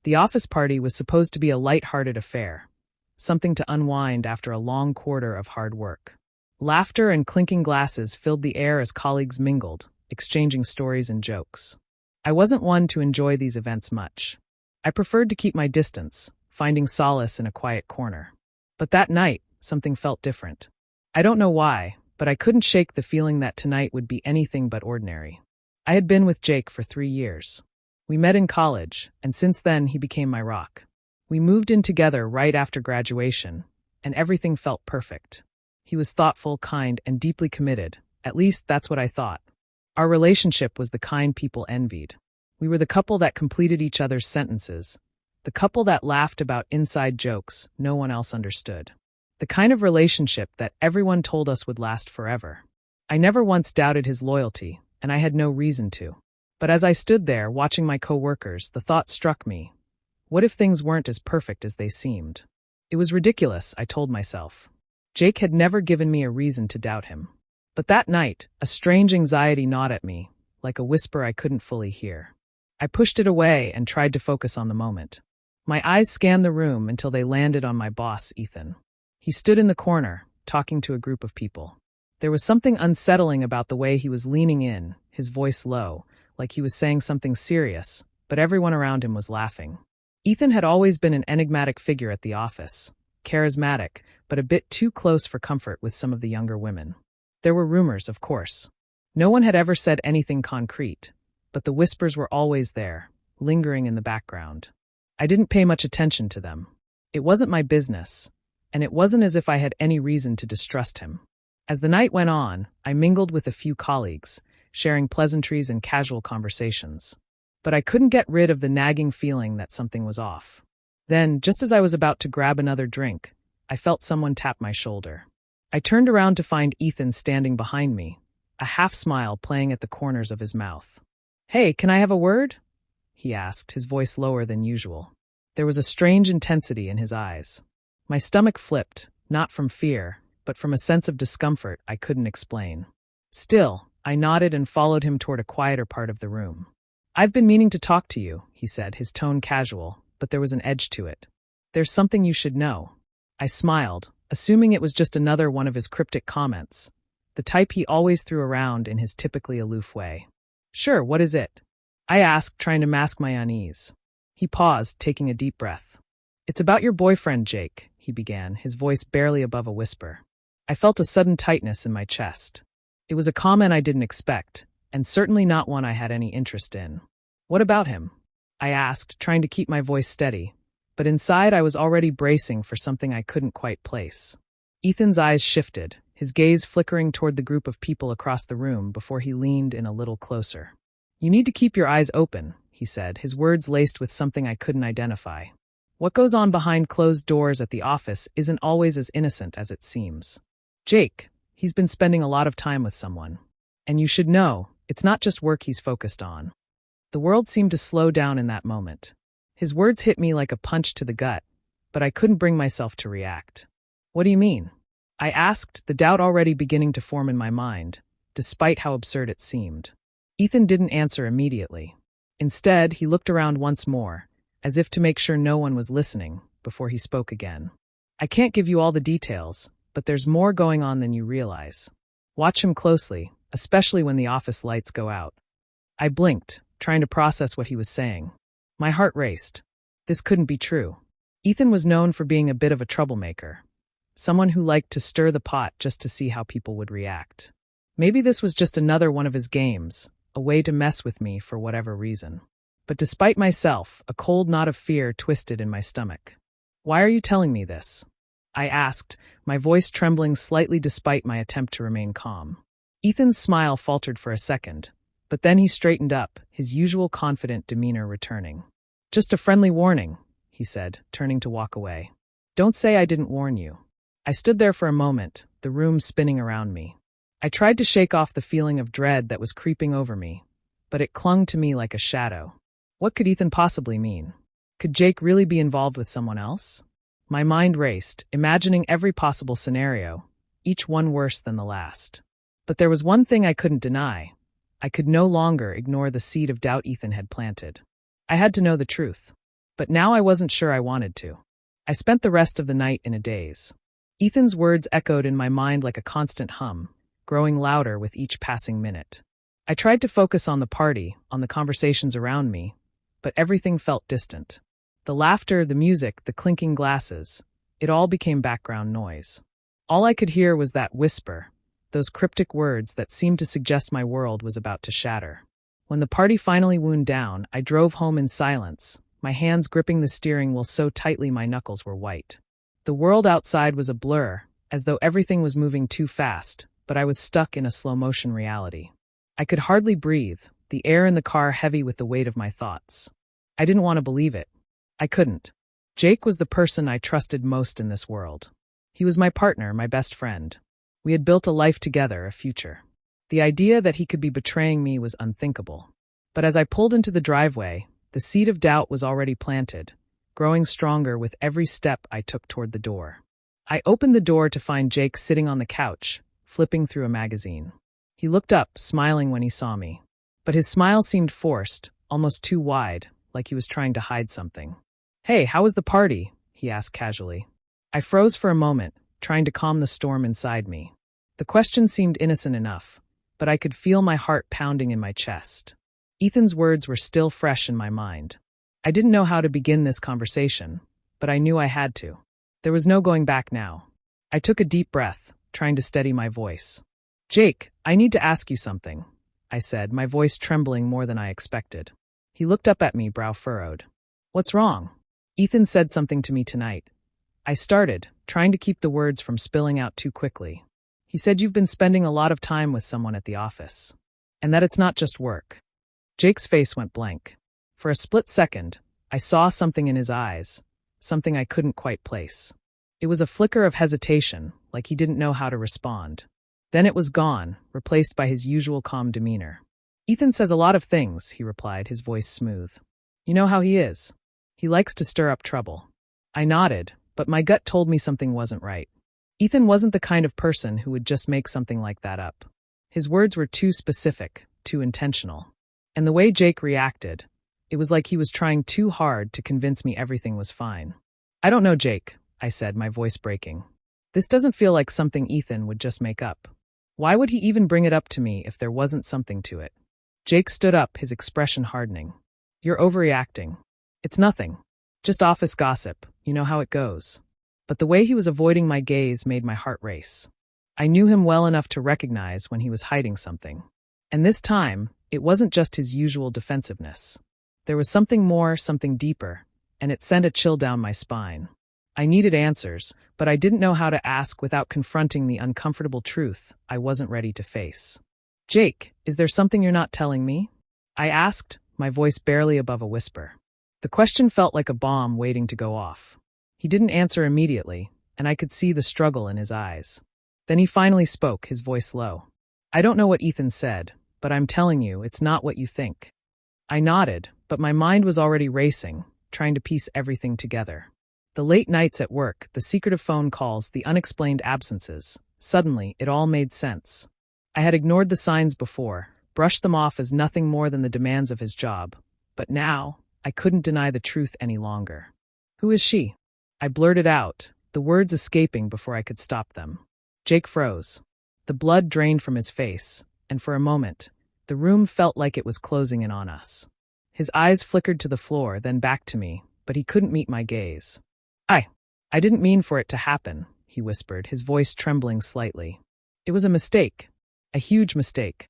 The office party was supposed to be a light-hearted affair, something to unwind after a long quarter of hard work. Laughter and clinking glasses filled the air as colleagues mingled, exchanging stories and jokes. I wasn't one to enjoy these events much. I preferred to keep my distance, finding solace in a quiet corner. But that night, something felt different. I don't know why, but I couldn't shake the feeling that tonight would be anything but ordinary. I had been with Jake for 3 years. We met in college, and since then he became my rock. We moved in together right after graduation, and everything felt perfect. He was thoughtful, kind, and deeply committed. At least that's what I thought. Our relationship was the kind people envied. We were the couple that completed each other's sentences, the couple that laughed about inside jokes no one else understood. The kind of relationship that everyone told us would last forever. I never once doubted his loyalty, and I had no reason to. But as I stood there watching my coworkers, the thought struck me. What if things weren't as perfect as they seemed? It was ridiculous, I told myself. Jake had never given me a reason to doubt him. But that night, a strange anxiety gnawed at me, like a whisper I couldn't fully hear. I pushed it away and tried to focus on the moment. My eyes scanned the room until they landed on my boss, Ethan. He stood in the corner, talking to a group of people. There was something unsettling about the way he was leaning in, his voice low, like he was saying something serious, but everyone around him was laughing. Ethan had always been an enigmatic figure at the office, charismatic, but a bit too close for comfort with some of the younger women. There were rumors, of course. No one had ever said anything concrete, but the whispers were always there, lingering in the background. I didn't pay much attention to them. It wasn't my business, and it wasn't as if I had any reason to distrust him. As the night went on, I mingled with a few colleagues, sharing pleasantries and casual conversations. But I couldn't get rid of the nagging feeling that something was off. Then, just as I was about to grab another drink, I felt someone tap my shoulder. I turned around to find Ethan standing behind me, a half-smile playing at the corners of his mouth. "Hey, can I have a word?" he asked, his voice lower than usual. There was a strange intensity in his eyes. My stomach flipped, not from fear, but from a sense of discomfort I couldn't explain. Still, I nodded and followed him toward a quieter part of the room. "I've been meaning to talk to you," he said, his tone casual, but there was an edge to it. "There's something you should know." I smiled, assuming it was just another one of his cryptic comments, the type he always threw around in his typically aloof way. "Sure, what is it?" I asked, trying to mask my unease. He paused, taking a deep breath. "It's about your boyfriend, Jake," he began, his voice barely above a whisper. I felt a sudden tightness in my chest. It was a comment I didn't expect, and certainly not one I had any interest in. "What about him?" I asked, trying to keep my voice steady, but inside I was already bracing for something I couldn't quite place. Ethan's eyes shifted, his gaze flickering toward the group of people across the room before he leaned in a little closer. "You need to keep your eyes open," he said, his words laced with something I couldn't identify. "What goes on behind closed doors at the office isn't always as innocent as it seems. Jake, he's been spending a lot of time with someone. And you should know, it's not just work he's focused on." The world seemed to slow down in that moment. His words hit me like a punch to the gut, but I couldn't bring myself to react. "What do you mean?" I asked, the doubt already beginning to form in my mind, despite how absurd it seemed. Ethan didn't answer immediately. Instead, he looked around once more, as if to make sure no one was listening, before he spoke again. "I can't give you all the details, but there's more going on than you realize. Watch him closely, especially when the office lights go out." I blinked, trying to process what he was saying. My heart raced. This couldn't be true. Ethan was known for being a bit of a troublemaker. Someone who liked to stir the pot just to see how people would react. Maybe this was just another one of his games, a way to mess with me for whatever reason. But despite myself, a cold knot of fear twisted in my stomach. "Why are you telling me this?" I asked, my voice trembling slightly despite my attempt to remain calm. Ethan's smile faltered for a second, but then he straightened up, his usual confident demeanor returning. "Just a friendly warning," he said, turning to walk away. "Don't say I didn't warn you." I stood there for a moment, the room spinning around me. I tried to shake off the feeling of dread that was creeping over me, but it clung to me like a shadow. What could Ethan possibly mean? Could Jake really be involved with someone else? My mind raced, imagining every possible scenario, each one worse than the last. But there was one thing I couldn't deny. I could no longer ignore the seed of doubt Ethan had planted. I had to know the truth. But now I wasn't sure I wanted to. I spent the rest of the night in a daze. Ethan's words echoed in my mind like a constant hum, growing louder with each passing minute. I tried to focus on the party, on the conversations around me, but everything felt distant. The laughter, the music, the clinking glasses, it all became background noise. All I could hear was that whisper, those cryptic words that seemed to suggest my world was about to shatter. When the party finally wound down, I drove home in silence, my hands gripping the steering wheel so tightly my knuckles were white. The world outside was a blur, as though everything was moving too fast, but I was stuck in a slow-motion reality. I could hardly breathe, the air in the car heavy with the weight of my thoughts. I didn't want to believe it. I couldn't. Jake was the person I trusted most in this world. He was my partner, my best friend. We had built a life together, a future. The idea that he could be betraying me was unthinkable. But as I pulled into the driveway, the seed of doubt was already planted, growing stronger with every step I took toward the door. I opened the door to find Jake sitting on the couch, flipping through a magazine. He looked up, smiling when he saw me. But his smile seemed forced, almost too wide, like he was trying to hide something. "Hey, how was the party?" he asked casually. I froze for a moment, trying to calm the storm inside me. The question seemed innocent enough, but I could feel my heart pounding in my chest. Ethan's words were still fresh in my mind. I didn't know how to begin this conversation, but I knew I had to. There was no going back now. I took a deep breath, trying to steady my voice. "Jake, I need to ask you something," I said, my voice trembling more than I expected. He looked up at me, brow furrowed. "What's wrong?" "Ethan said something to me tonight." I started, trying to keep the words from spilling out too quickly. "He said you've been spending a lot of time with someone at the office, and that it's not just work." Jake's face went blank. For a split second, I saw something in his eyes, something I couldn't quite place. It was a flicker of hesitation, like he didn't know how to respond. Then it was gone, replaced by his usual calm demeanor. "Ethan says a lot of things," he replied, his voice smooth. "You know how he is. He likes to stir up trouble." I nodded, but my gut told me something wasn't right. Ethan wasn't the kind of person who would just make something like that up. His words were too specific, too intentional. And the way Jake reacted, it was like he was trying too hard to convince me everything was fine. "I don't know, Jake," I said, my voice breaking. "This doesn't feel like something Ethan would just make up. Why would he even bring it up to me if there wasn't something to it?" Jake stood up, his expression hardening. "You're overreacting. It's nothing. Just office gossip, you know how it goes." But the way he was avoiding my gaze made my heart race. I knew him well enough to recognize when he was hiding something. And this time, it wasn't just his usual defensiveness. There was something more, something deeper, and it sent a chill down my spine. I needed answers, but I didn't know how to ask without confronting the uncomfortable truth I wasn't ready to face. "Jake, is there something you're not telling me?" I asked, my voice barely above a whisper. The question felt like a bomb waiting to go off. He didn't answer immediately, and I could see the struggle in his eyes. Then he finally spoke, his voice low. "I don't know what Ethan said, but I'm telling you, it's not what you think." I nodded, but my mind was already racing, trying to piece everything together. The late nights at work, the secretive phone calls, the unexplained absences. Suddenly, it all made sense. I had ignored the signs before, brushed them off as nothing more than the demands of his job. But now, I couldn't deny the truth any longer. "Who is she?" I blurted out, the words escaping before I could stop them. Jake froze. The blood drained from his face, and for a moment, the room felt like it was closing in on us. His eyes flickered to the floor, then back to me, but he couldn't meet my gaze. I didn't mean for it to happen," he whispered, his voice trembling slightly. "It was a mistake. A huge mistake."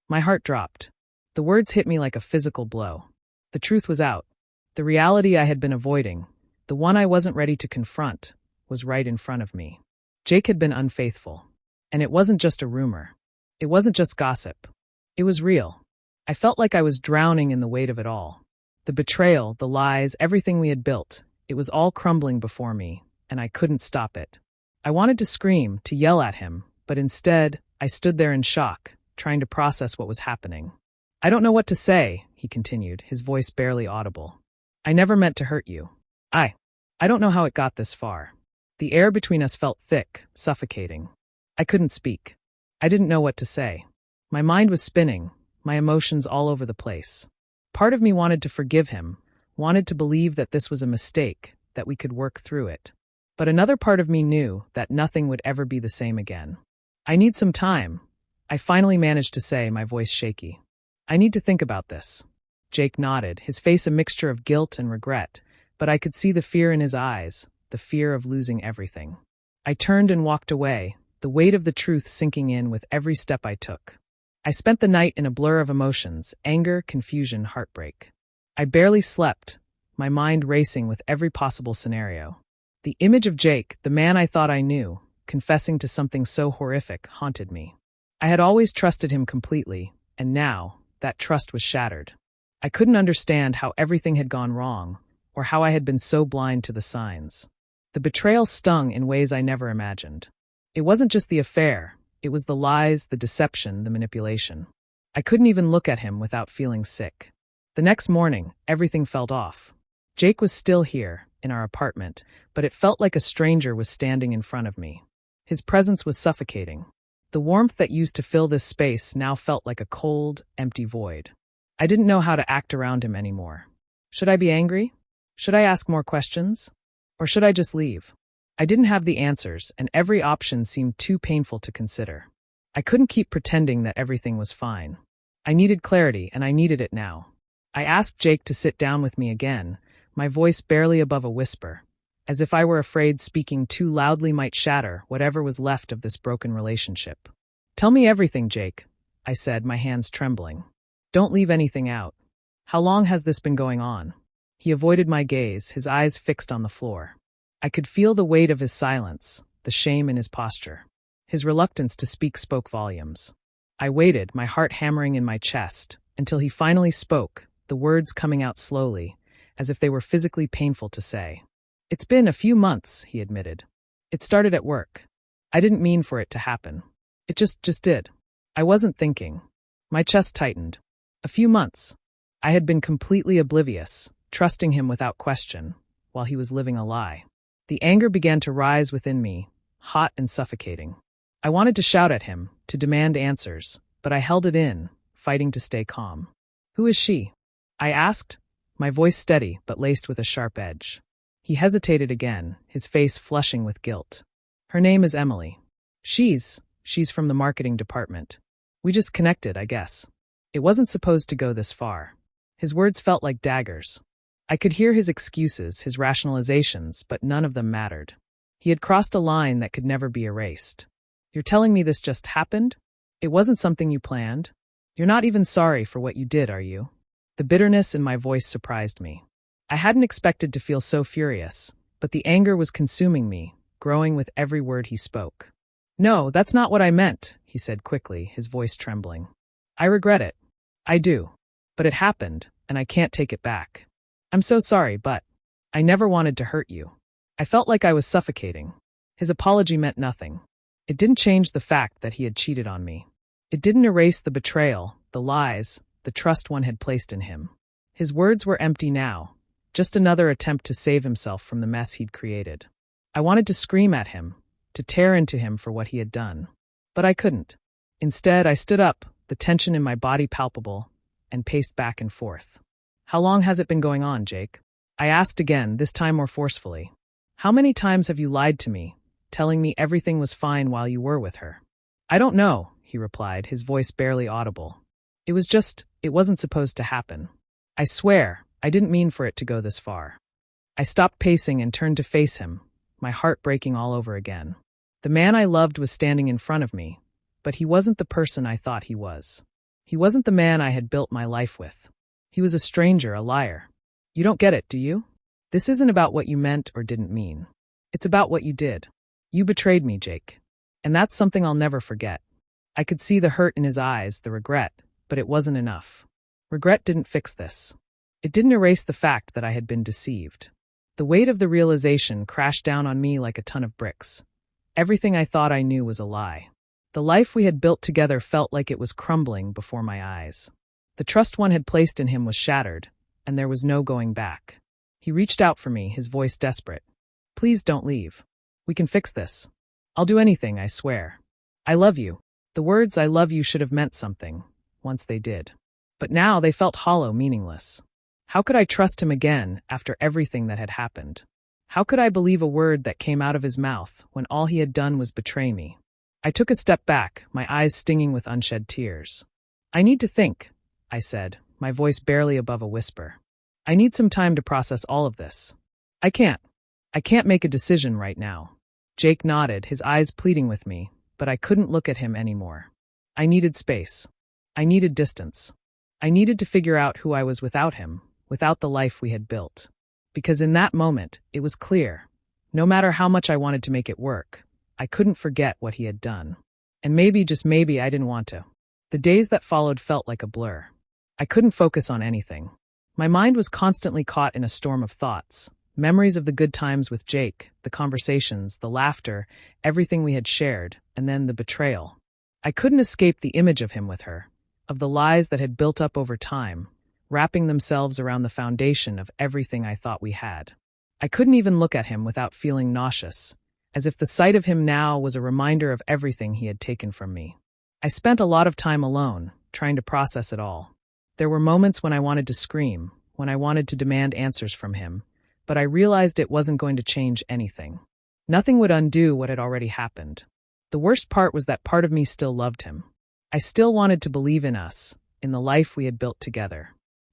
My heart dropped. The words hit me like a physical blow. The truth was out. The reality I had been avoiding, the one I wasn't ready to confront, was right in front of me. Jake had been unfaithful. And it wasn't just a rumor. It wasn't just gossip. It was real. I felt like I was drowning in the weight of it all. The betrayal, the lies, everything we had built, it was all crumbling before me, and I couldn't stop it. I wanted to scream, to yell at him, but instead, I stood there in shock, trying to process what was happening. "I don't know what to say," he continued, his voice barely audible. "I never meant to hurt you. I don't know how it got this far." The air between us felt thick, suffocating. I couldn't speak. I didn't know what to say. My mind was spinning, my emotions all over the place. Part of me wanted to forgive him, wanted to believe that this was a mistake, that we could work through it. But another part of me knew that nothing would ever be the same again. I need some time, I finally managed to say, my voice shaky. I need to think about this. Jake nodded, his face a mixture of guilt and regret, but I could see the fear in his eyes, the fear of losing everything. I turned and walked away, the weight of the truth sinking in with every step I took. I spent the night in a blur of emotions, anger, confusion, heartbreak. I barely slept, my mind racing with every possible scenario. The image of Jake, the man I thought I knew, confessing to something so horrific, haunted me. I had always trusted him completely, and now, that trust was shattered. I couldn't understand how everything had gone wrong, or how I had been so blind to the signs. The betrayal stung in ways I never imagined. It wasn't just the affair, it was the lies, the deception, the manipulation. I couldn't even look at him without feeling sick. The next morning, everything felt off. Jake was still here, in our apartment, but it felt like a stranger was standing in front of me. His presence was suffocating. The warmth that used to fill this space now felt like a cold, empty void. I didn't know how to act around him anymore. Should I be angry? Should I ask more questions? Or should I just leave? I didn't have the answers, and every option seemed too painful to consider. I couldn't keep pretending that everything was fine. I needed clarity, and I needed it now. I asked Jake to sit down with me again, my voice barely above a whisper, as if I were afraid speaking too loudly might shatter whatever was left of this broken relationship. Tell me everything, Jake, I said, my hands trembling. Don't leave anything out. How long has this been going on? He avoided my gaze, his eyes fixed on the floor. I could feel the weight of his silence, the shame in his posture. His reluctance to speak spoke volumes. I waited, my heart hammering in my chest, until he finally spoke, the words coming out slowly, as if they were physically painful to say. It's been a few months, he admitted. It started at work. I didn't mean for it to happen. It just did. I wasn't thinking. My chest tightened. A few months. I had been completely oblivious, trusting him without question, while he was living a lie. The anger began to rise within me, hot and suffocating. I wanted to shout at him, to demand answers, but I held it in, fighting to stay calm. Who is she? I asked, my voice steady but laced with a sharp edge. He hesitated again, his face flushing with guilt. Her name is Emily. She's from the marketing department. We just connected, I guess. It wasn't supposed to go this far. His words felt like daggers. I could hear his excuses, his rationalizations, but none of them mattered. He had crossed a line that could never be erased. You're telling me this just happened? It wasn't something you planned? You're not even sorry for what you did, are you? The bitterness in my voice surprised me. I hadn't expected to feel so furious, but the anger was consuming me, growing with every word he spoke. No, that's not what I meant, he said quickly, his voice trembling. I regret it. I do. But it happened, and I can't take it back. I'm so sorry, but I never wanted to hurt you. I felt like I was suffocating. His apology meant nothing. It didn't change the fact that he had cheated on me. It didn't erase the betrayal, the lies, the trust one had placed in him. His words were empty now, just another attempt to save himself from the mess he'd created. I wanted to scream at him, to tear into him for what he had done. But I couldn't. Instead, I stood up, the tension in my body palpable, and paced back and forth. How long has it been going on, Jake? I asked again, this time more forcefully. How many times have you lied to me, telling me everything was fine while you were with her? I don't know, he replied, his voice barely audible. It wasn't supposed to happen. I swear, I didn't mean for it to go this far. I stopped pacing and turned to face him, my heart breaking all over again. The man I loved was standing in front of me, but he wasn't the person I thought he was. He wasn't the man I had built my life with. He was a stranger, a liar. You don't get it, do you? This isn't about what you meant or didn't mean. It's about what you did. You betrayed me, Jake. And that's something I'll never forget. I could see the hurt in his eyes, the regret, but it wasn't enough. Regret didn't fix this. It didn't erase the fact that I had been deceived. The weight of the realization crashed down on me like a ton of bricks. Everything I thought I knew was a lie. The life we had built together felt like it was crumbling before my eyes. The trust one had placed in him was shattered, and there was no going back. He reached out for me, his voice desperate. Please don't leave. We can fix this. I'll do anything, I swear. I love you. The words I love you should have meant something, once they did. But now they felt hollow, meaningless. How could I trust him again after everything that had happened? How could I believe a word that came out of his mouth when all he had done was betray me? I took a step back, my eyes stinging with unshed tears. I need to think, I said, my voice barely above a whisper. I need some time to process all of this. I can't make a decision right now. Jake nodded, his eyes pleading with me, but I couldn't look at him anymore. I needed space. I needed distance. I needed to figure out who I was without him, without the life we had built. Because in that moment, it was clear. No matter how much I wanted to make it work, I couldn't forget what he had done. And maybe, just maybe, I didn't want to. The days that followed felt like a blur. I couldn't focus on anything. My mind was constantly caught in a storm of thoughts. Memories of the good times with Jake, the conversations, the laughter, everything we had shared, and then the betrayal. I couldn't escape the image of him with her, of the lies that had built up over time, wrapping themselves around the foundation of everything I thought we had. I couldn't even look at him without feeling nauseous, as if the sight of him now was a reminder of everything he had taken from me. I spent a lot of time alone, trying to process it all. There were moments when I wanted to scream, when I wanted to demand answers from him, but I realized it wasn't going to change anything. Nothing would undo what had already happened. The worst part was that part of me still loved him. I still wanted to believe in us, in the life we had built together.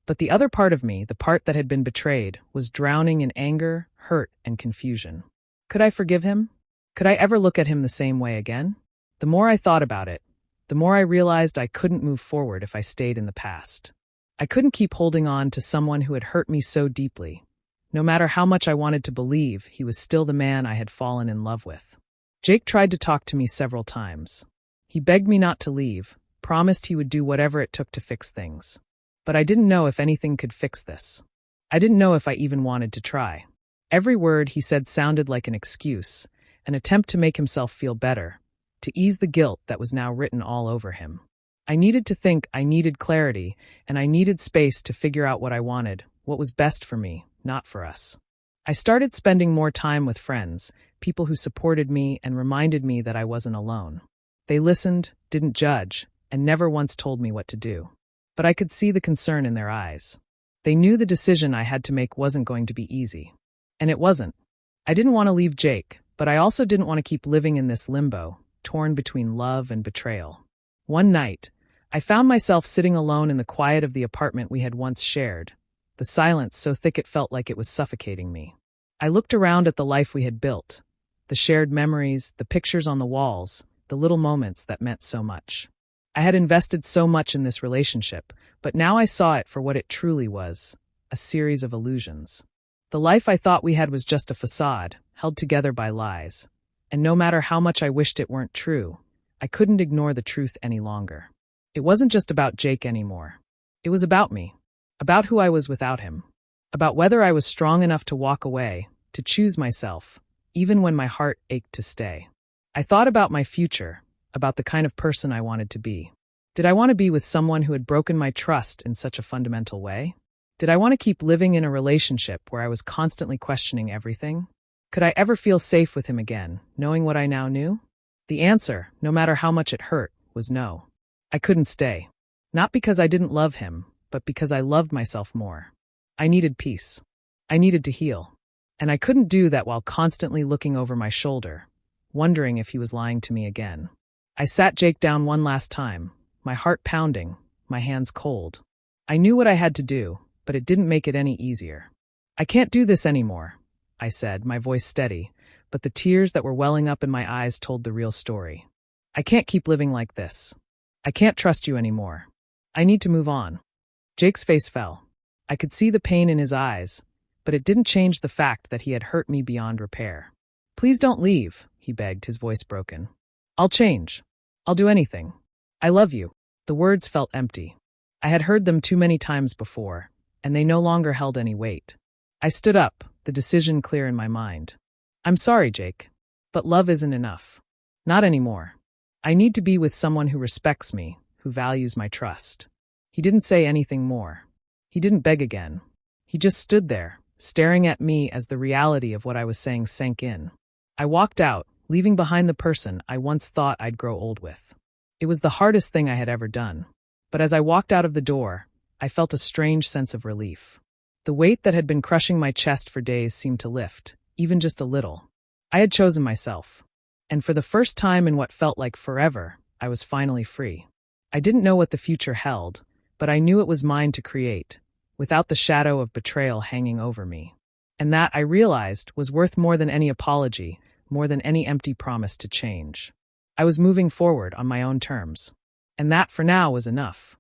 But the other part of me, the part that had been betrayed, was drowning in anger, hurt, and confusion. Could I forgive him? Could I ever look at him the same way again? The more I thought about it, the more I realized I couldn't move forward if I stayed in the past. I couldn't keep holding on to someone who had hurt me so deeply. No matter how much I wanted to believe, he was still the man I had fallen in love with. Jake tried to talk to me several times. He begged me not to leave, promised he would do whatever it took to fix things. But I didn't know if anything could fix this. I didn't know if I even wanted to try. Every word he said sounded like an excuse, an attempt to make himself feel better, to ease the guilt that was now written all over him. I needed to think, I needed clarity, and I needed space to figure out what I wanted, what was best for me, not for us. I started spending more time with friends, people who supported me and reminded me that I wasn't alone. They listened, didn't judge, and never once told me what to do. But I could see the concern in their eyes. They knew the decision I had to make wasn't going to be easy. And it wasn't. I didn't want to leave Jake, but I also didn't want to keep living in this limbo, torn between love and betrayal. One night, I found myself sitting alone in the quiet of the apartment we had once shared, the silence so thick it felt like it was suffocating me. I looked around at the life we had built, the shared memories, the pictures on the walls, the little moments that meant so much. I had invested so much in this relationship, but now I saw it for what it truly was, a series of illusions. The life I thought we had was just a facade, held together by lies. And no matter how much I wished it weren't true, I couldn't ignore the truth any longer. It wasn't just about Jake anymore. It was about me, about who I was without him, about whether I was strong enough to walk away, to choose myself, even when my heart ached to stay. I thought about my future, about the kind of person I wanted to be. Did I want to be with someone who had broken my trust in such a fundamental way? Did I want to keep living in a relationship where I was constantly questioning everything? Could I ever feel safe with him again, knowing what I now knew? The answer, no matter how much it hurt, was no. I couldn't stay. Not because I didn't love him, but because I loved myself more. I needed peace. I needed to heal. And I couldn't do that while constantly looking over my shoulder, wondering if he was lying to me again. I sat Jake down one last time, my heart pounding, my hands cold. I knew what I had to do, but it didn't make it any easier. I can't do this anymore, I said, my voice steady, but the tears that were welling up in my eyes told the real story. I can't keep living like this. I can't trust you anymore. I need to move on. Jake's face fell. I could see the pain in his eyes, but it didn't change the fact that he had hurt me beyond repair. Please don't leave, he begged, his voice broken. I'll change. I'll do anything. I love you. The words felt empty. I had heard them too many times before, and they no longer held any weight. I stood up, the decision clear in my mind. I'm sorry, Jake, but love isn't enough. Not anymore. I need to be with someone who respects me, who values my trust. He didn't say anything more. He didn't beg again. He just stood there, staring at me as the reality of what I was saying sank in. I walked out, leaving behind the person I once thought I'd grow old with. It was the hardest thing I had ever done. But as I walked out of the door, I felt a strange sense of relief. The weight that had been crushing my chest for days seemed to lift, even just a little. I had chosen myself. And for the first time in what felt like forever, I was finally free. I didn't know what the future held, but I knew it was mine to create, without the shadow of betrayal hanging over me. And that, I realized, was worth more than any apology, more than any empty promise to change. I was moving forward on my own terms. And that, for now, was enough.